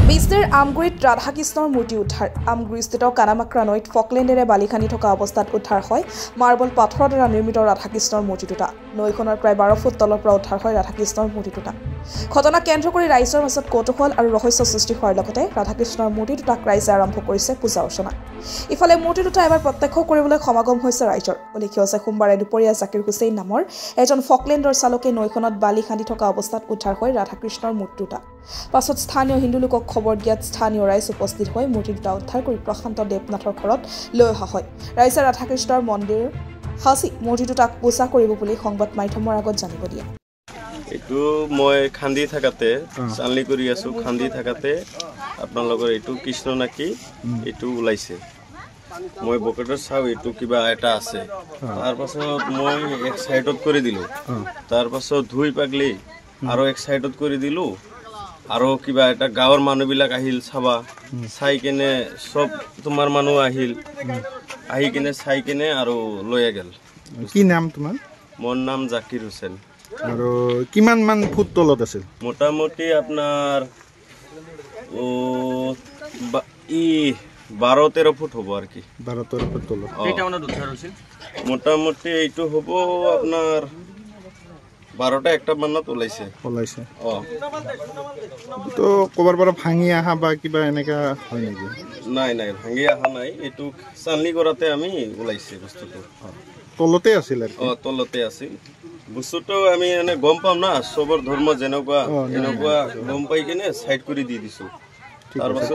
বিষ্ণুৰ আমগুৰিত ৰাধাকৃষ্ণৰ মূৰ্তি উদ্ধাৰ আমগুৰিস্থিত কানামাক্ৰা নৈত ফকলেণ্ডেৰে বালি খান্দি থকা অৱস্থাত উদ্ধাৰ হয় মাৰ্বল পাথৰৰ দ্বাৰা নিৰ্মিত ৰাধাকৃষ্ণৰ মূৰ্তি দুটা নৈখনৰ প্ৰায় 12 ফুট তলৰ পৰা উদ্ধাৰ হয় ৰাধাকৃষ্ণৰ মূৰ্তি দুটা ঘটনা কেন্দ্ৰ কৰি ৰাইজৰ মাজত কৌতুহল আৰু ৰহস্য সৃষ্টি হোৱাৰ লগতে ৰাধাকৃষ্ণৰ মূৰ্তি দুটাক ৰাইজে আৰম্ভ কৰিছে পূজা অৰ্চনা ইফালে মূৰ্তি দুটা এবাৰ প্ৰত্যক্ষ কৰিবলৈ সমাগম হৈছে ৰাইজৰ উল্লেখ্য আছে সোমবাৰে দুপৰীয়া জাকিৰ হুছেইন নামৰ এজন ফকলেণ্ডৰ চালকে নৈখনত বালি খান্দি থকা অৱস্থাত উদ্ধাৰ হয় ৰাধাকৃষ্ণৰ মূৰ্তি দুটা পাছত স্থানীয় হিন্দু লোকক খবৰ দিয়াত স্থানীয় ৰাইজ উপস্থিত হৈ মূৰ্তি দুটা উদ্ধাৰ কৰি প্ৰশান্ত দেৱনাথৰ ঘৰত লৈ অহা হয় ৰাইজে ৰাধাকৃষ্ণৰ মন্দিৰ সাঁচি মূৰ্তি দুটাক পূজা কৰিব বুলি সংবাদ মাধ্যমৰ আগত জানিব দিয়ে এইটো মই খান্দি থাকাতে চানলি কৰি আছো খান্দি থাকাতে আপোনালোকৰ এইটো কৃষ্ণ নাকি এইটো ওলাইছে মই বকেটত চাও এইটো কিবা এটা আছে তাৰ পাছত মই এক সাইডত কৰি দিলো তাৰ পাছত ধুই পাগলি আৰু এক সাইডত কৰি দিলো আৰু কিবা এটা গাঁৱৰ মানুহবিলাক আহিল চাবা চাই কেনে সব তোমাৰ মানুহ আহিল আহি কেনে চাই কেনে আৰু লৈ গেল কি নাম তোমাৰ মোৰ নাম জাকিৰ হুছেইন আৰু কিমান মান ফুট তলত আছিল মোটামুটি আপোনাৰ 12-13 ফুট হ'ব আৰ কি 12-13 ফুট তলত কেইটা মানত উদ্ধাৰ হৈছিল মোটামুটি এইটো হ'ব আপোনাৰ 12টা একটা মানত ওলাইছে তো কবাৰ পৰা ভাঙি আহা বা কিবা এনেকা হয় নেকি নাই নাই ভাঙি আহা নাই এইটো চানলি কৰাতে আমি ওলাইছে বস্তুটো তলতে আছিল তলতে আছিল বস্তুটো আমি এনে গম পাম না সবৰ ধৰ্ম যেনেকুৱা এনেকুৱা গম পাই কেনে সাইড কৰি দি দিছো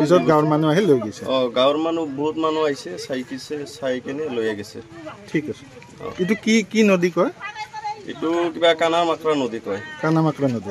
পিছত গাঁৱৰ মানুহ আহি লৈ গৈছে গাঁৱৰ মানুহ বহুত মানুহ আহিছে চাই কেনে লৈ গৈছে ঠিক আছে এইটো কি নদী কয় এইটো কিবা কানামাক্ৰা নদী কয় কানামাক্ৰা নদী